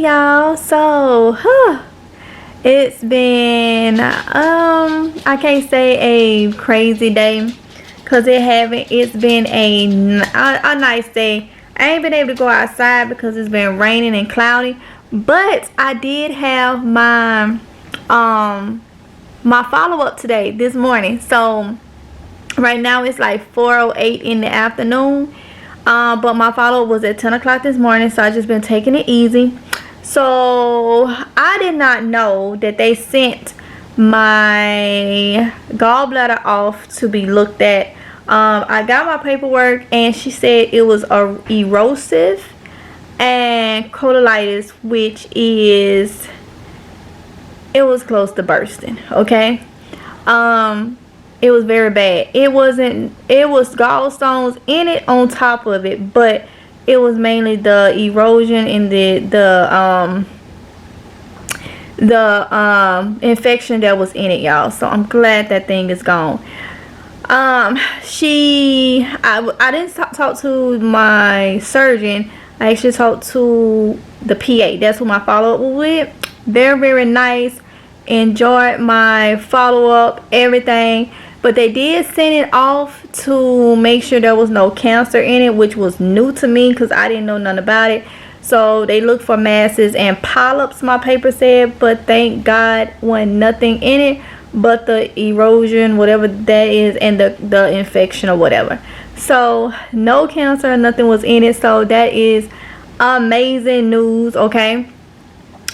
Hey y'all, so it's been I can't say a crazy day because it's been a nice day. I ain't been able to go outside because it's been raining and cloudy, but I did have my my follow-up today this morning. So right now it's like 4:08 in the afternoon, but my follow-up was at 10 o'clock this morning, so I just been taking it easy. So I did not know that they sent my gallbladder off to be looked at. I got my paperwork and she said it was erosive and colitis, which is, it was close to bursting. Okay, it was very bad. It was gallstones in it on top of it, but it was mainly the erosion and the infection that was in it, y'all. So I'm glad that thing is gone. I didn't talk to my surgeon. I actually talked to the PA. That's who my follow-up was with. Very nice. Enjoyed my follow-up, everything. But they did send it off to make sure there was no cancer in it, which was new to me because I didn't know nothing about it. So they looked for masses and polyps, my paper said, but thank God wasn't nothing in it but the erosion, whatever that is, and the infection or whatever. So no cancer, nothing was in it. So that is amazing news, okay?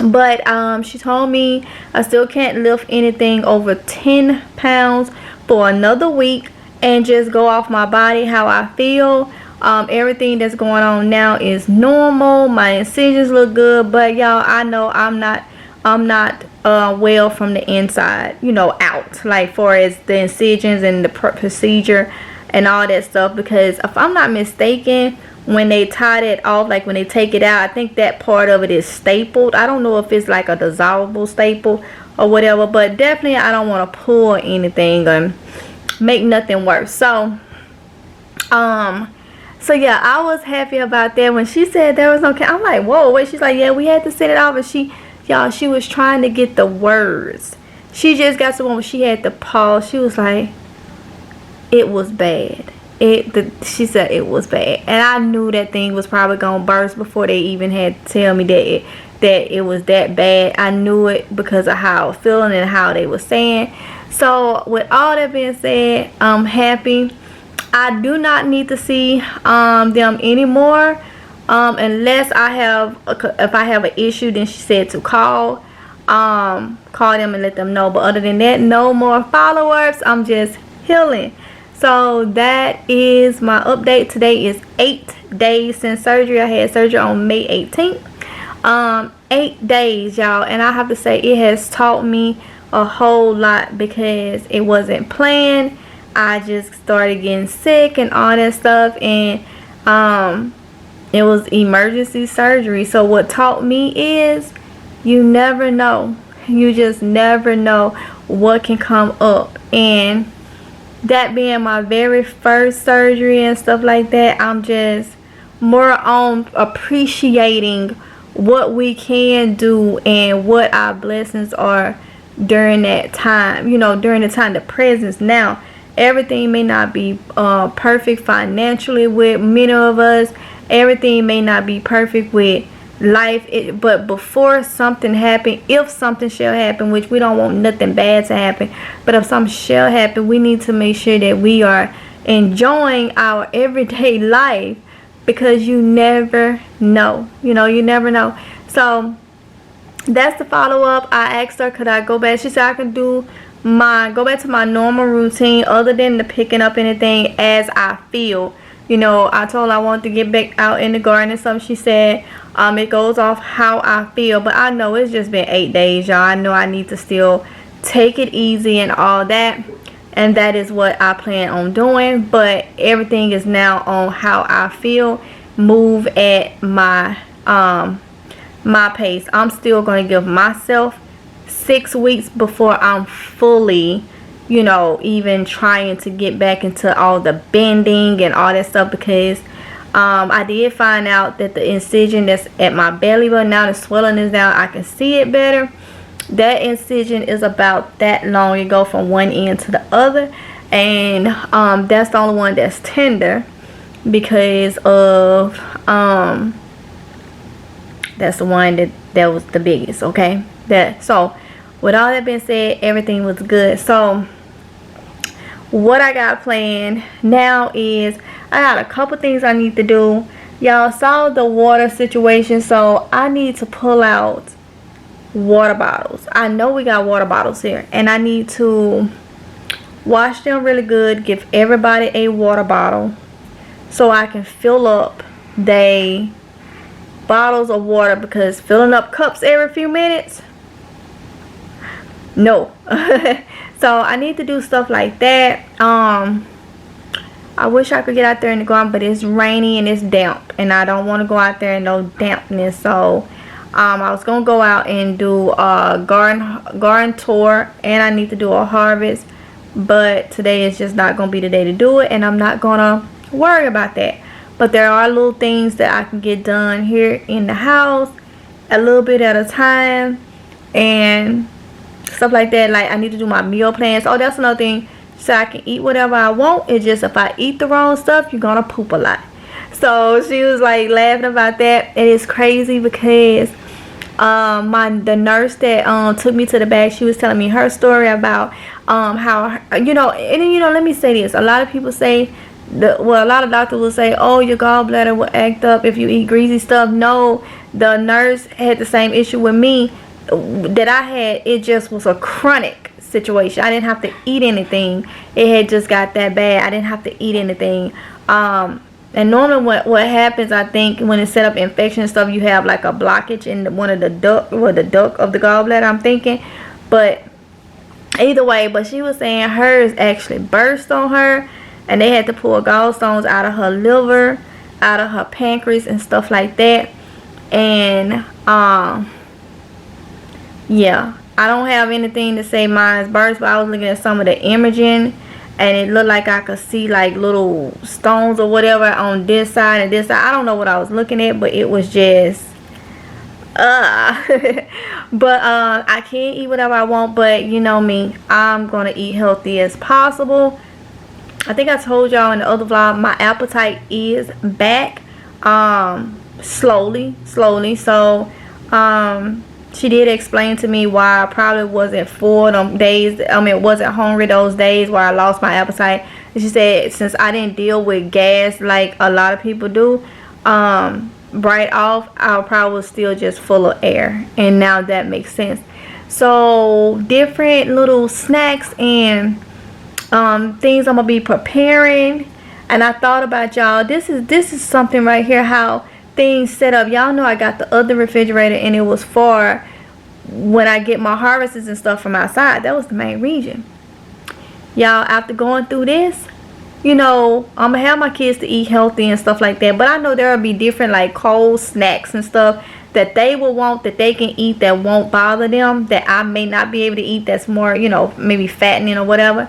But she told me I still can't lift anything over 10 pounds for another week and just go off my body how I feel. Everything that's going on now is normal. My incisions look good, but y'all, I know I'm not well from the inside, you know, out, like far as the incisions and the procedure and all that stuff. Because if I'm not mistaken, when they tie it off, like when they take it out, I think that part of it is stapled. I don't know if it's like a dissolvable staple or whatever, but definitely I don't want to pull anything and make nothing worse. So yeah, I was happy about that. When she said there was no I'm like, whoa, wait. She's like, yeah, we had to send it off. And she was trying to get the words. She just got to the one where she had to pause. She was like, it was bad. She said it was bad, and I knew that thing was probably gonna burst before they even had to tell me that it was that bad. I knew it because of how I was feeling and how they were saying. So with all that being said, I'm happy. I do not need to see them anymore unless if I have an issue. Then she said to call them and let them know. But other than that, no more follow-ups. I'm just healing. So that is my update. Today is 8 days since surgery. I had surgery on May 18th. 8 days, y'all, and I have to say it has taught me a whole lot because it wasn't planned. I just started getting sick and all that stuff, and it was emergency surgery. So what taught me is you never know. You just never know what can come up. And that being my very first surgery and stuff like that, I'm just more on appreciating what we can do and what our blessings are during that time. You know, during the time, the presence. Now, everything may not be perfect financially with many of us. Everything may not be perfect with life, but before something happen, if something shall happen, which we don't want nothing bad to happen, but if something shall happen, we need to make sure that we are enjoying our everyday life, because you never know. You know, you never know. So that's the follow-up. I asked her, could I go back? She said I could go back to my normal routine other than the picking up anything as I feel. You know, I told her I wanted to get back out in the garden and something. She said it goes off how I feel. But I know it's just been 8 days, y'all. I know I need to still take it easy and all that. And that is what I plan on doing. But everything is now on how I feel. Move at my pace. I'm still going to give myself 6 weeks before I'm fully, you know, even trying to get back into all the bending and all that stuff, because I did find out that the incision that's at my belly button, now the swelling is down, I can see it better. That incision is about that long. It go from one end to the other, and that's the only one that's tender because of that's the one that was the biggest. Okay, so with all that being said, everything was good. So what I got planned now is I got a couple things I need to do. Y'all saw the water situation, so I need to pull out water bottles. I know we got water bottles here, and I need to wash them really good, give everybody a water bottle so I can fill up they bottles of water, because filling up cups every few minutes, no. So I need to do stuff like that. I wish I could get out there in the garden, but it's rainy and it's damp, and I don't want to go out there in no dampness. So I was gonna go out and do a garden tour, and I need to do a harvest, but today is just not gonna be the day to do it, and I'm not gonna worry about that. But there are little things that I can get done here in the house a little bit at a time and stuff like that. Like I need to do my meal plans. Oh, that's another thing, so I can eat whatever I want. It's just if I eat the wrong stuff, you're gonna poop a lot. So she was like laughing about that, and it's crazy because the nurse that took me to the back, she was telling me her story about how, you know, and you know, let me say this, a lot of people say a lot of doctors will say, oh, your gallbladder will act up if you eat greasy stuff. No, the nurse had the same issue with me that I had. It just was a chronic situation. I didn't have to eat anything. It had just got that bad. I didn't have to eat anything. And normally what happens, I think, when it's set up infection and stuff, you have like a blockage in one of the duct, or the duct of the gallbladder, I'm thinking. But either way, but she was saying hers actually burst on her, and they had to pull gallstones out of her liver, out of her pancreas and stuff like that. And yeah, I don't have anything to say mine's burst, but I was looking at some of the imaging, and it looked like I could see like little stones or whatever on this side and this side. I don't know what I was looking at, but it was just but I can eat whatever I want, but you know me, I'm gonna eat healthy as possible. I think I told y'all in the other vlog, my appetite is back, slowly. So she did explain to me why I probably wasn't full them days. I mean, wasn't hungry those days where I lost my appetite. And she said since I didn't deal with gas like a lot of people do, right off, I probably was still just full of air. And now that makes sense. So different little snacks and things I'm gonna be preparing. And I thought about y'all, this is something right here, how things set up. Y'all know I got the other refrigerator, and it was for when I get my harvests and stuff from outside. That was the main reason. Y'all, after going through this, you know, I'm gonna have my kids to eat healthy and stuff like that, but I know there will be different like cold snacks and stuff that they will want, that they can eat, that won't bother them, that I may not be able to eat, that's more, you know, maybe fattening or whatever.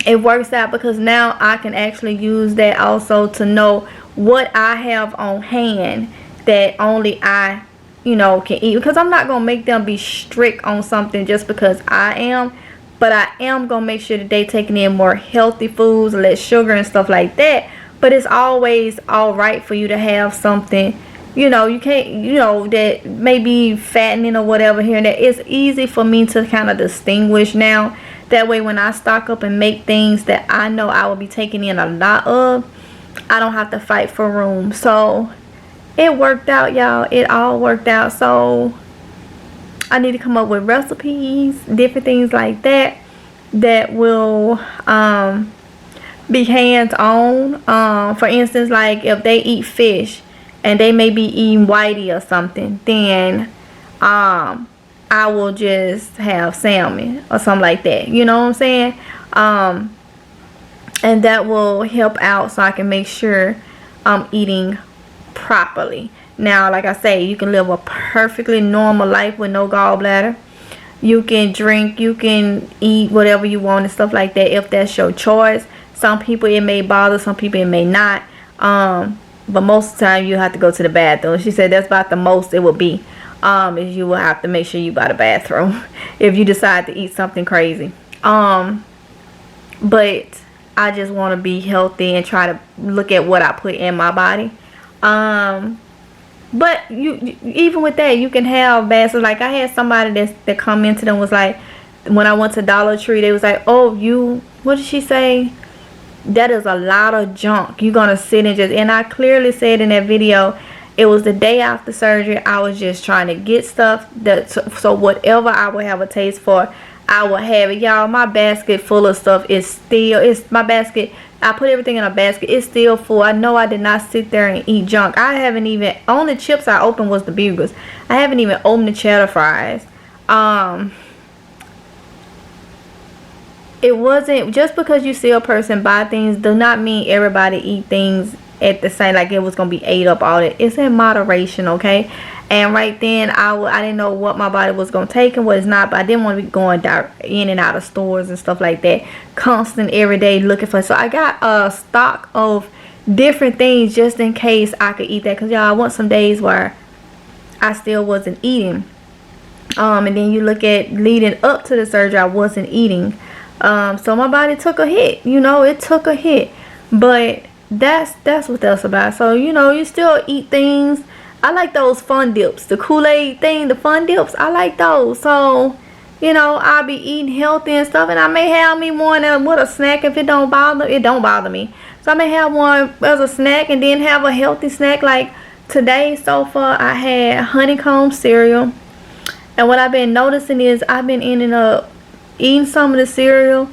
It works out because now I can actually use that also to know what I have on hand that only I, you know, can eat, because I'm not gonna make them be strict on something just because I am, but I am gonna make sure that they taking in more healthy foods, less sugar and stuff like that. But it's always all right for you to have something, you know, you can't, you know, that may be fattening or whatever here and there. It's easy for me to kind of distinguish now. That way when I stock up and make things that I know I will be taking in a lot of, I don't have to fight for room. So it worked out, y'all. It all worked out. So I need to come up with recipes, different things like that, that will be hands-on. For instance, like if they eat fish and they may be eating whitey or something, then I will just have salmon or something like that. You know what I'm saying? And that will help out so I can make sure I'm eating properly. Now, like I say, you can live a perfectly normal life with no gallbladder. You can drink, you can eat whatever you want and stuff like that if that's your choice. Some people it may bother, some people it may not. But most of the time you have to go to the bathroom. She said that's about the most it would be. Is you will have to make sure you by the bathroom if you decide to eat something crazy. But I just want to be healthy and try to look at what I put in my body. But you even with that, you can have bad. So like I had somebody that come into them was like, when I went to Dollar Tree, they was like, oh, what did she say? That is a lot of junk. You're gonna sit and and I clearly said in that video, it was the day after surgery. I was just trying to get stuff so whatever I would have a taste for, I will have it. Y'all, my basket full of stuff is my basket. I put everything in a basket. It's still full. I know I did not sit there and eat junk. I haven't even, only chips I opened was the Bugles. I haven't even opened the cheddar fries. It wasn't, just because you see a person buy things do not mean everybody eat things at the same, like it was gonna be ate up all that. It's in moderation, okay? And right then I didn't know what my body was gonna take and what it's not, but I didn't want to be going in and out of stores and stuff like that constant every day looking for. So I got a stock of different things just in case I could eat that, because y'all, I want some days where I still wasn't eating. And then you look at leading up to the surgery, I wasn't eating. So my body took a hit, you know, it took a hit, but that's what that's about. So, you know, you still eat things. I like those fun dips, the Kool-Aid thing, the fun dips, I like those. So, you know, I'll be eating healthy and stuff, and I may have me one with a snack if it don't bother me. So I may have one as a snack and then have a healthy snack. Like today so far, I had honeycomb cereal, and what I've been noticing is I've been ending up eating some of the cereal,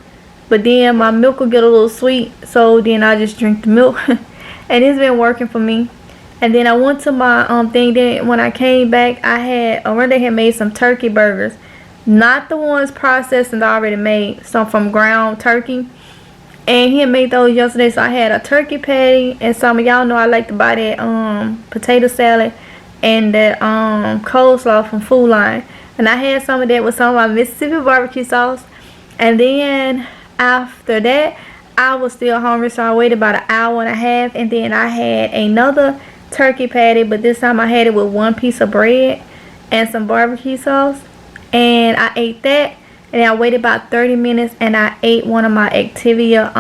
but then my milk will get a little sweet, so then I just drink the milk. And it's been working for me. And then I went to my thing. Then when I came back, Oronde had made some turkey burgers, not the ones processed and already made, some from ground turkey, and he had made those yesterday. So I had a turkey patty, and some of y'all know I like to buy that potato salad and that coleslaw from Food Line. And I had some of that with some of my Mississippi barbecue sauce. And then after that, I was still hungry, so I waited about an hour and a half. And then I had another turkey patty, but this time I had it with one piece of bread and some barbecue sauce. And I ate that. And then I waited about 30 minutes, and I ate one of my Activia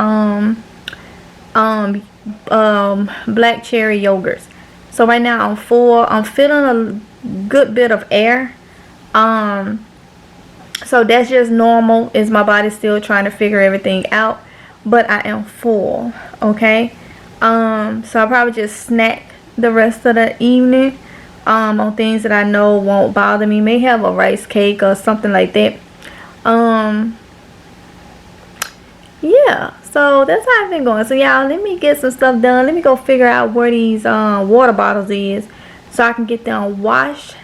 black cherry yogurts. So right now I'm full. I'm feeling a good bit of air. So that's just normal, is my body still trying to figure everything out, but I am full, okay? So I'll probably just snack the rest of the evening on things that I know won't bother me. May have a rice cake or something like that. Yeah, so that's how I've been going. So y'all, let me get some stuff done. Let me go figure out where these water bottles is so I can get them washed.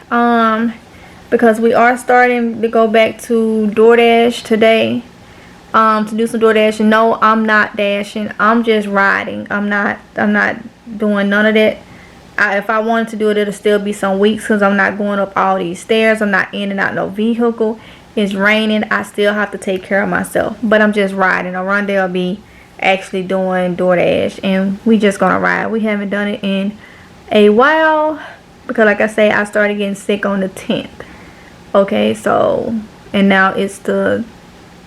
Because we are starting to go back to DoorDash today, to do some DoorDash. No, I'm not dashing. I'm just riding. I'm not doing none of that. If I wanted to do it, it'll still be some weeks, because I'm not going up all these stairs. I'm not in and out no vehicle. It's raining. I still have to take care of myself. But I'm just riding. Oronde will be actually doing DoorDash, and we just gonna ride. We haven't done it in a while, because like I say, I started getting sick on the 10th. Okay, so, and now it's the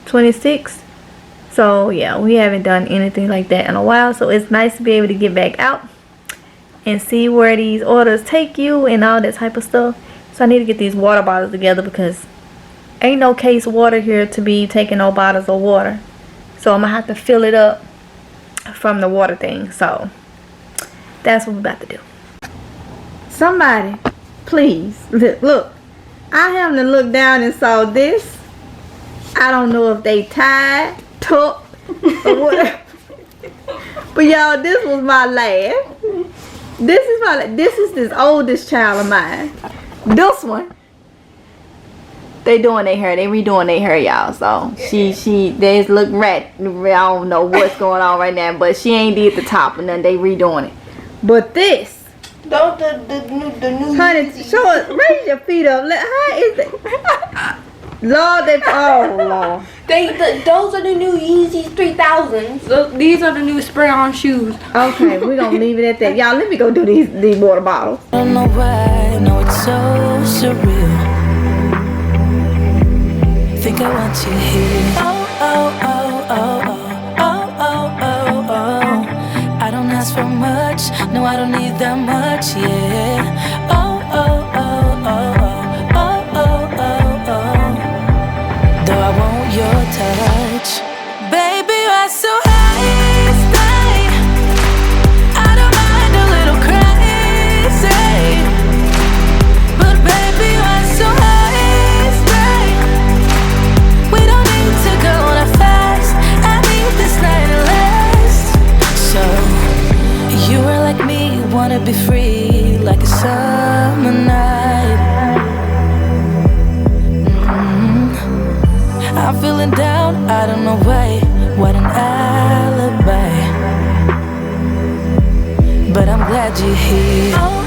26th. So yeah, we haven't done anything like that in a while. So it's nice to be able to get back out and see where these orders take you and all that type of stuff. So I need to get these water bottles together, because ain't no case water here to be taking no bottles of water. So I'm gonna have to fill it up from the water thing. So that's what we're about to do. Somebody, please, look. I happened to look down and saw this. I don't know if they tied, tucked, or whatever. But y'all, this was my laugh. This is this oldest child of mine. This one, they doing their hair. They redoing their hair, y'all. So they look rat. I don't know what's going on right now, but she ain't did the top, and then they redoing it. But this. Don't the new honey, show it. Raise your feet up. How is it? Lord, Lord. Those are the new Yeezy 3000s. These are the new spray-on shoes. Okay, we're gonna leave it at that. Y'all, let me go do these water bottles. I don't know why, no, it's so surreal. Think I want you here. Oh, oh, oh, oh, oh, oh, oh, oh, oh. I don't ask for much, no, I don't need that much, yeah. Oh, oh, oh, oh, oh, oh, oh, oh, oh. Though I want your touch, baby, you're so high, stay. I don't mind a little crazy, but baby, you're so high, stay. We don't need to go that fast. I need this night to last. So you are like me, wanna be free like a summer night. I'm feeling down, I don't know why. What an alibi. But I'm glad you're here.